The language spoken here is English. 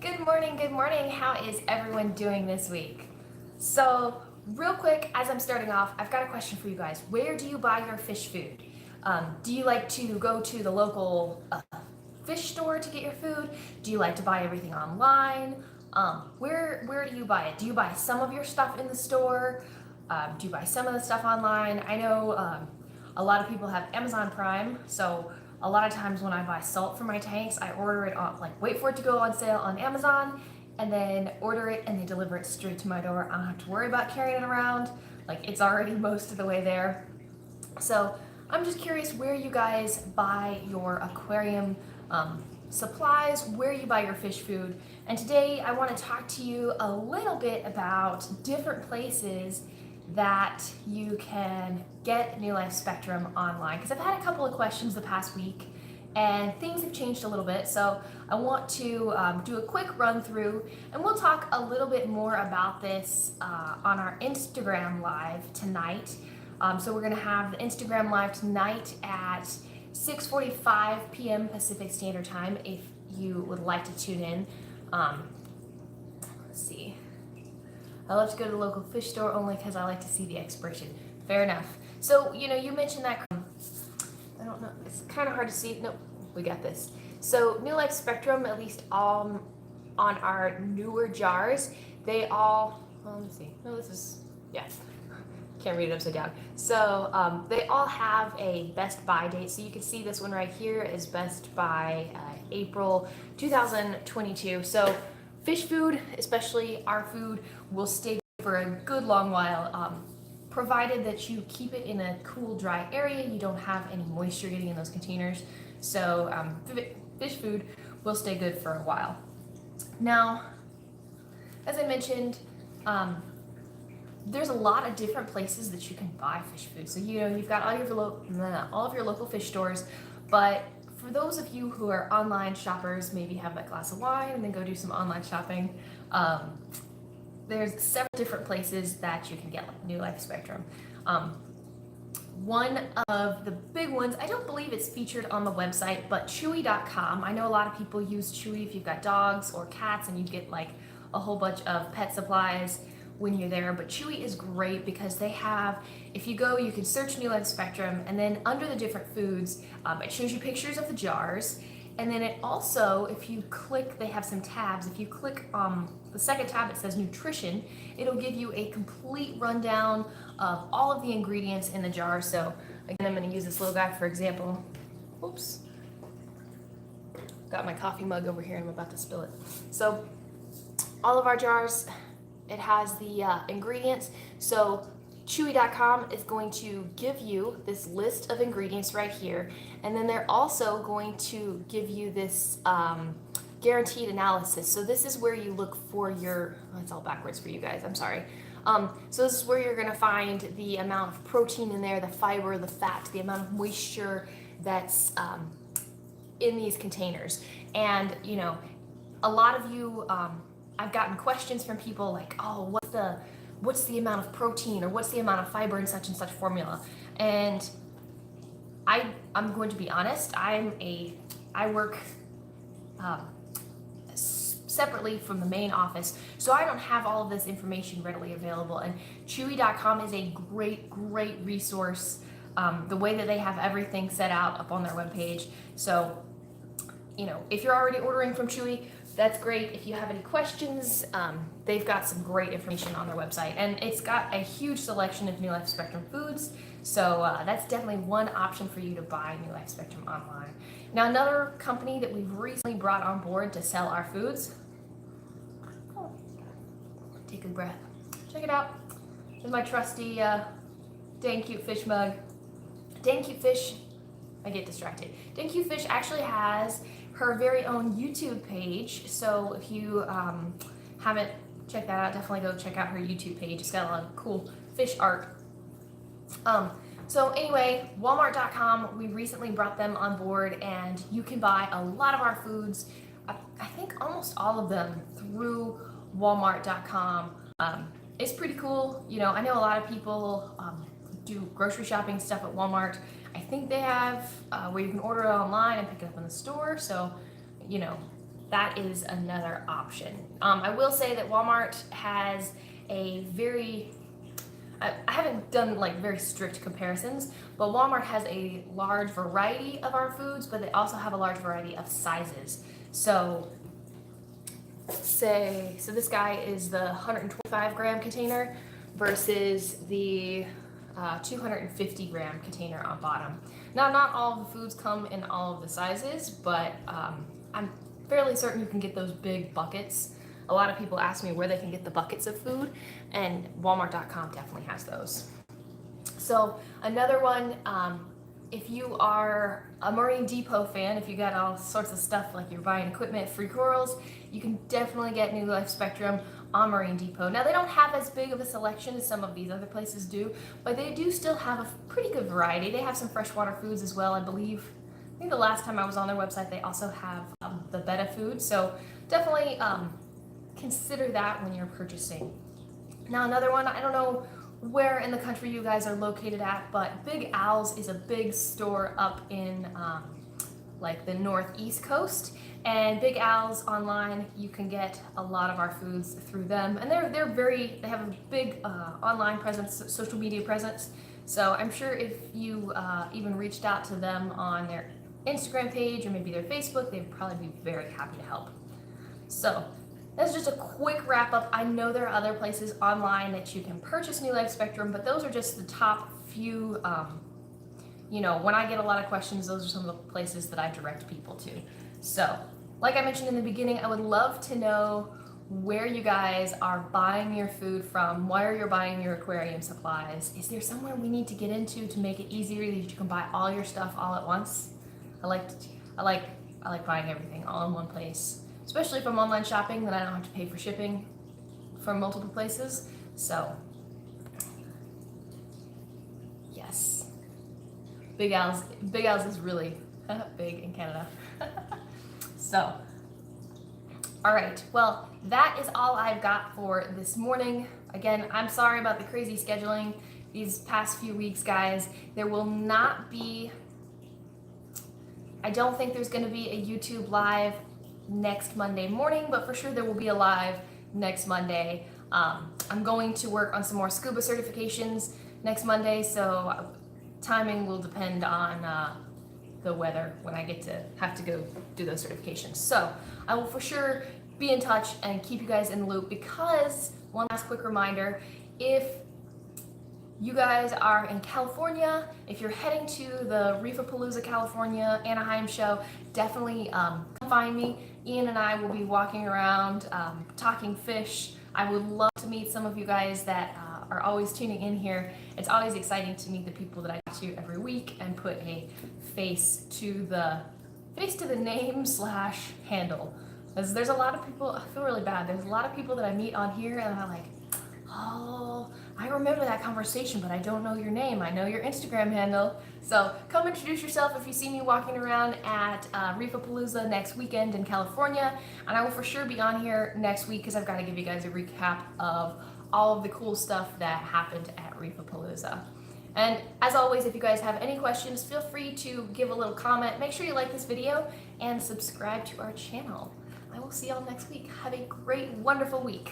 Good morning, good morning. How is everyone doing this week? So, real quick, as I'm starting off, I've got a question for you guys. Where do you buy your fish food? Do you like to go to the local fish store to get your food? Do you like to buy everything online? Where do you buy it? Do you buy some of your stuff in the store? Do you buy some of the stuff online? I know a lot of people have Amazon Prime, so a lot of times when I buy salt for my tanks, I order it on, like, wait for it to go on sale on Amazon, and then order it, and they deliver it straight to my door. I don't have to worry about carrying it around. Like, it's already most of the way there. So I'm just curious where you guys buy your aquarium supplies, where you buy your fish food. And today I want to talk to you a little bit about different places that you can get New Life Spectrum online, because I've had a couple of questions the past week and things have changed a little bit. So I want to do a quick run through, and we'll talk a little bit more about this on our Instagram live tonight. So we're going to have the Instagram live tonight at 6:45 p.m. Pacific Standard Time if you would like to tune in. Let's see. I love to go to the local fish store only because I like to see the expiration. Fair enough. So, you mentioned that. I don't know. It's kind of hard to see. Nope, we got this. So, New Life Spectrum, at least on our newer jars, they all. Well, let me see. No, this is. Yeah. Can't read it upside down. So, they all have a best buy date. So, you can see this one right here is best by April 2022. So, fish food, especially our food, will stay for a good long while, provided that you keep it in a cool, dry area. You don't have any moisture getting in those containers. So fish food will stay good for a while. Now, as I mentioned, there's a lot of different places that you can buy fish food. So you've got all of your local fish stores, but for those of you who are online shoppers, maybe have that glass of wine and then go do some online shopping, there's several different places that you can get New Life Spectrum. One of the big ones, I don't believe it's featured on the website, but Chewy.com. I know a lot of people use Chewy if you've got dogs or cats and you get like a whole bunch of pet supplies when you're there, but Chewy is great because they have, if you go, you can search New Life Spectrum, and then under the different foods, it shows you pictures of the jars, and then it also, if you click, they have some tabs. If you click the second tab, it says nutrition. It'll give you a complete rundown of all of the ingredients in the jar. So again, I'm going to use this little guy for example. Oops. Got my coffee mug over here and I'm about to spill it. So all of our jars, it has the ingredients. So Chewy.com is going to give you this list of ingredients right here, and then they're also going to give you this guaranteed analysis. So this is where you look for your, oh, it's all backwards for you guys, I'm sorry. So this is where you're going to find the amount of protein in there, the fiber, the fat, the amount of moisture that's in these containers. And a lot of you, I've gotten questions from people like, oh, what's the amount of protein or what's the amount of fiber in such and such formula? And I'm going to be honest, I work separately from the main office, so I don't have all of this information readily available, and Chewy.com is a great resource. The way that they have everything set out up on their webpage. So if you're already ordering from Chewy, that's great. If you have any questions, they've got some great information on their website, and it's got a huge selection of New Life Spectrum foods. So that's definitely one option for you to buy New Life Spectrum online. Now, another company that we've recently brought on board to sell our foods. Oh, take a breath. Check it out. There's my trusty Dang Cute Fish mug. Dang Cute Fish. I get distracted. Dang Cute Fish actually has her very own YouTube page. So if you haven't checked that out, definitely go check out her YouTube page. It's got a lot of cool fish art. So anyway, Walmart.com, we recently brought them on board, and you can buy a lot of our foods, I think almost all of them, through Walmart.com. It's pretty cool. I know a lot of people do grocery shopping stuff at Walmart. I think they have where you can order it online and pick it up in the store. So, that is another option. I will say that Walmart has a very, I haven't done like very strict comparisons, but Walmart has a large variety of our foods, but they also have a large variety of sizes. So so this guy is the 125 gram container versus the 250 gram container on bottom. Now, not all of the foods come in all of the sizes, but I'm fairly certain you can get those big buckets. A lot of people ask me where they can get the buckets of food, and Walmart.com definitely has those. So another one, if you are a Marine Depot fan, if you got all sorts of stuff like you're buying equipment, free corals, you can definitely get New Life Spectrum on Marine Depot. Now, they don't have as big of a selection as some of these other places do, but they do still have a pretty good variety. They have some freshwater foods as well, I believe. I think the last time I was on their website, they also have the Betta food, so definitely consider that when you're purchasing. Now, another one, I don't know where in the country you guys are located at, but Big Al's is a big store up in like the northeast coast, and Big Al's online, you can get a lot of our foods through them, and they have a big online presence, social media presence. So I'm sure if you even reached out to them on their Instagram page or maybe their Facebook, they'd probably be very happy to help. So that's just a quick wrap up. I know there are other places online that you can purchase New Life Spectrum, but those are just the top few. When I get a lot of questions, those are some of the places that I direct people to. So, like I mentioned in the beginning, I would love to know where you guys are buying your food from, where you're buying your aquarium supplies. Is there somewhere we need to get into to make it easier that you can buy all your stuff all at once? I like buying everything all in one place. Especially if I'm online shopping, then I don't have to pay for shipping from multiple places. So, yes. Big Al's is really big in Canada. So, all right. Well, that is all I've got for this morning. Again, I'm sorry about the crazy scheduling these past few weeks, guys. There will not be, I don't think there's going to be a YouTube live next Monday morning, but for sure there will be a live next Monday. I'm going to work on some more scuba certifications next Monday, so timing will depend on the weather when I get to have to go do those certifications. So I will for sure be in touch and keep you guys in the loop, because one last quick reminder, if you guys are in California, if you're heading to the Reefapalooza California Anaheim show, definitely come find me. Ian and I will be walking around talking fish. I would love to meet some of you guys that are always tuning in here. It's always exciting to meet the people that I talk to every week and put a face to the name / handle. Because there's a lot of people, I feel really bad. There's a lot of people that I meet on here and I'm like, oh, I remember that conversation, but I don't know your name. I know your Instagram handle. So come introduce yourself if you see me walking around at Reefapalooza next weekend in California. And I will for sure be on here next week because I've got to give you guys a recap of all of the cool stuff that happened at Reefapalooza. And as always, if you guys have any questions, feel free to give a little comment. Make sure you like this video and subscribe to our channel. I will see y'all next week. Have a great, wonderful week.